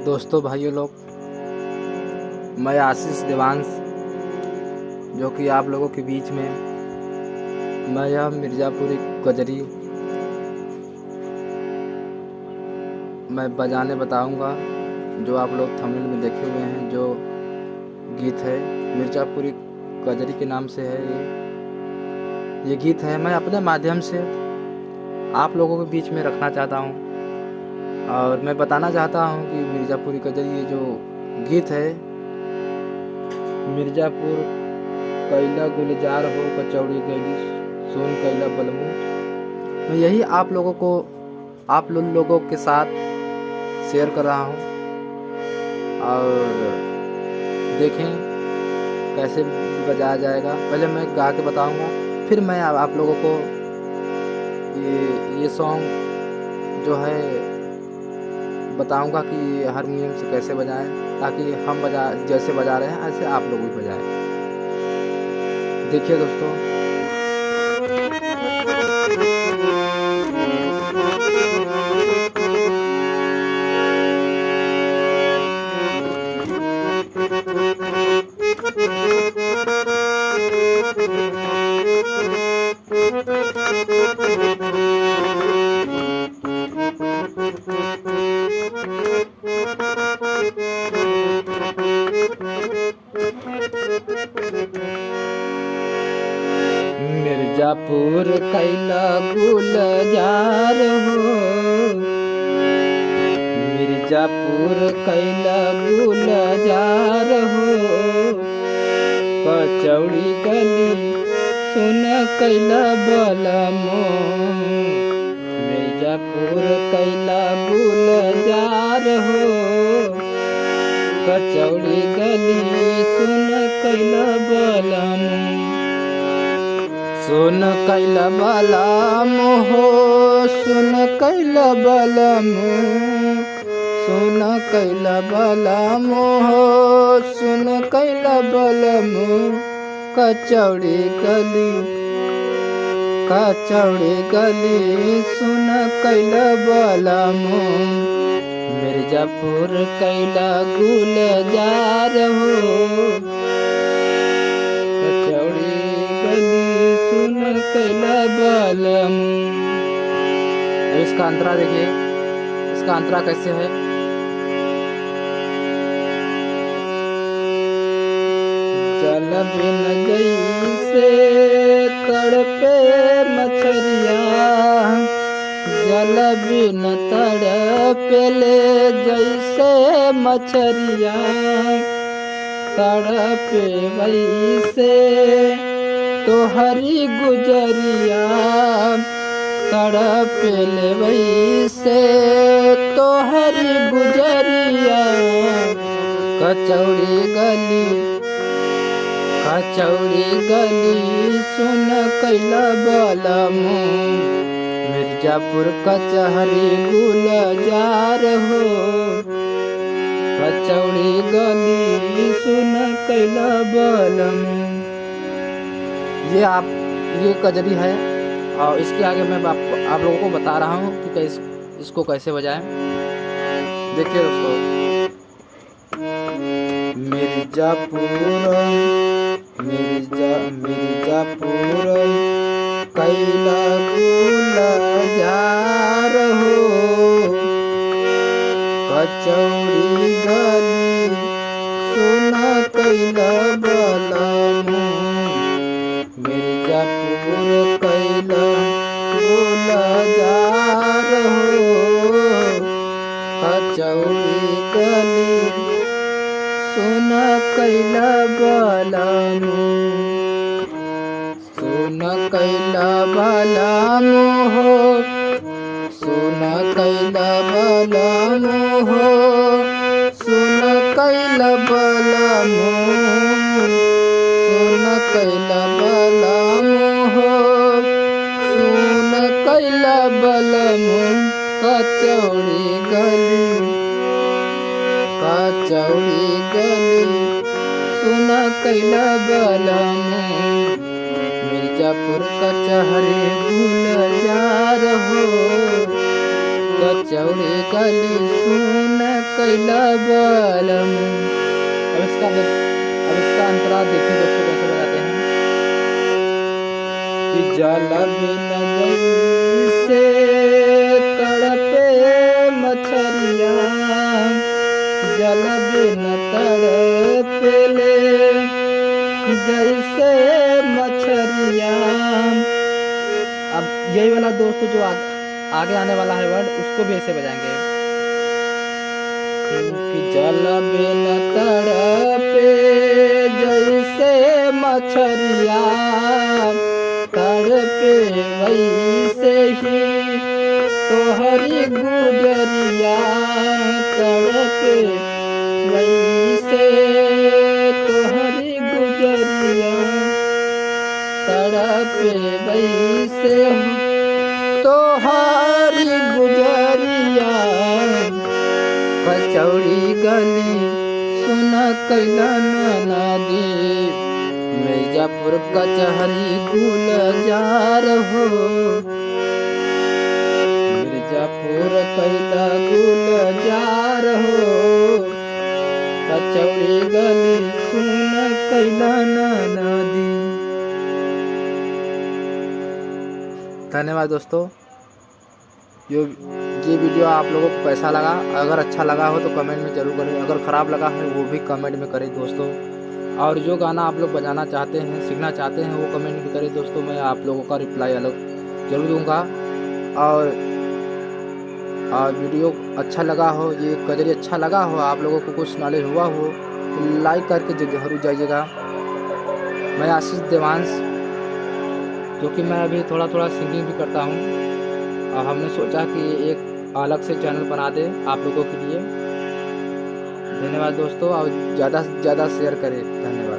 दोस्तों भाइयों लोग, मैं आशीष देवांश जो कि आप लोगों के बीच में मैं यह मिर्ज़ापुरी कजरी मैं बजाने बताऊंगा। जो आप लोग थंबनेल में देखे हुए हैं, जो गीत है मिर्ज़ापुरी कजरी के नाम से है। ये गीत है मैं अपने माध्यम से आप लोगों के बीच में रखना चाहता हूँ और मैं बताना चाहता हूँ कि मिर्ज़ापुरी कजरी ये जो गीत है, मिर्ज़ापुर कैला गुलजार हो कचौड़ी गैली सोन कैला बलमू, मैं यही आप लोगों के साथ शेयर कर रहा हूँ। और देखें कैसे बजाया जाएगा। पहले मैं गा के बताऊंगा, फिर मैं आप लोगों को ये सॉन्ग जो है बताऊंगा कि हारमोनियम से कैसे बजाएं, ताकि हम जैसे बजा रहे हैं ऐसे आप लोग भी बजाएं। देखिए दोस्तों, मिर्ज़ापुर कैला गुलजार हो, मिर्ज़ापुर कैला गुलजार हो कचौड़ी गली सुन कैला बलमो। मिर्ज़ापुर कैला गुलजार हो कचौड़ी गली सुन कैला बलमो। सुन कैला बलमो हो, सुन कैला बलमो, सुन कैला बलमो हो, सुन कैला बलमो कचौड़ी गली सुन कैला बलमो। मिर्ज़ापुर कैला गुलजार हो कचौड़ी गली सुन कैला बलमो। इसका अंतरा देखिए, इसका अंतरा कैसे है। जल बिन जैसे तड़पे मछरिया, जल बिन तड़पेले जैसे मछरिया, तड़पे वैसे तोहरी गुजरिया, तड़पेले वैसे तोहरी गुजरिया। कचौड़ी गली सुन कैला बलमो। मिर्ज़ापुर कचहरी गुलजार हो कचौड़ी गली सुन कैला बलमो। ये कजरी है और इसके आगे मैं आप लोगों को बता रहा हूँ कि इसको कैसे बजाएं। देखिए दोस्तों, मिर्ज़ापुर कैला गुलजार हो कचौड़ी गली सुन कैला बलमो। मिर्ज़ापुर कैला गुलजार हो कचौड़ी गली सुन कैला बलमो। सुन कैला बलमो हो, सुन कैला बलमो हो, सुन कैला बलमो, सुन कैला बलमो हो, सुन कैला बलमो कचौड़ी गली सुन कैला बलमो। मिर्ज़ापुर कचहरी गुलजार हो कचौड़ी गली सुन कैला बलम। अब इसका अंतरा देखिए दोस्तों कैसे बजाते हैं कि जल बिन जैसे तड़पे मछरिया, जल बिन तड़पेले जैसे मछरिया। अब यही वाला दोस्तों जो आगे आने वाला है वर्ड उसको भी ऐसे बजाएंगे कि जल बिन तड़पे जैसे मछरिया, तड़पे वैसे ही तोहरी गुजरिया, तड़पे वैसे तोहरी गुजरिया, तड़पे वैसे तोहरी गुजरिया। कचौड़ी गली सुन कैला नदी, मिर्जापुर कचहरी गुलजार हो, मिर्जापुर कैला गुलजार हो, कचौड़ी गली सुन कैला नदी। धन्यवाद दोस्तों। ये वीडियो आप लोगों को कैसा लगा? अगर अच्छा लगा हो तो कमेंट में ज़रूर करें, अगर ख़राब लगा है वो भी कमेंट में करें दोस्तों। और जो गाना आप लोग बजाना चाहते हैं, सीखना चाहते हैं, वो कमेंट में करें दोस्तों। मैं आप लोगों का रिप्लाई अलग ज़रूर दूँगा। और वीडियो अच्छा लगा हो, ये कजरी अच्छा लगा हो, आप लोगों को कुछ नॉलेज हुआ हो तो लाइक करके ज़रूर जाइएगा। मैं आशीष देवांश, जो कि मैं अभी थोड़ा थोड़ा सिंगिंग भी करता हूँ, और हमने सोचा कि एक अलग से चैनल बना दे आप लोगों के लिए। धन्यवाद दोस्तों, और ज़्यादा से ज़्यादा शेयर करें। धन्यवाद।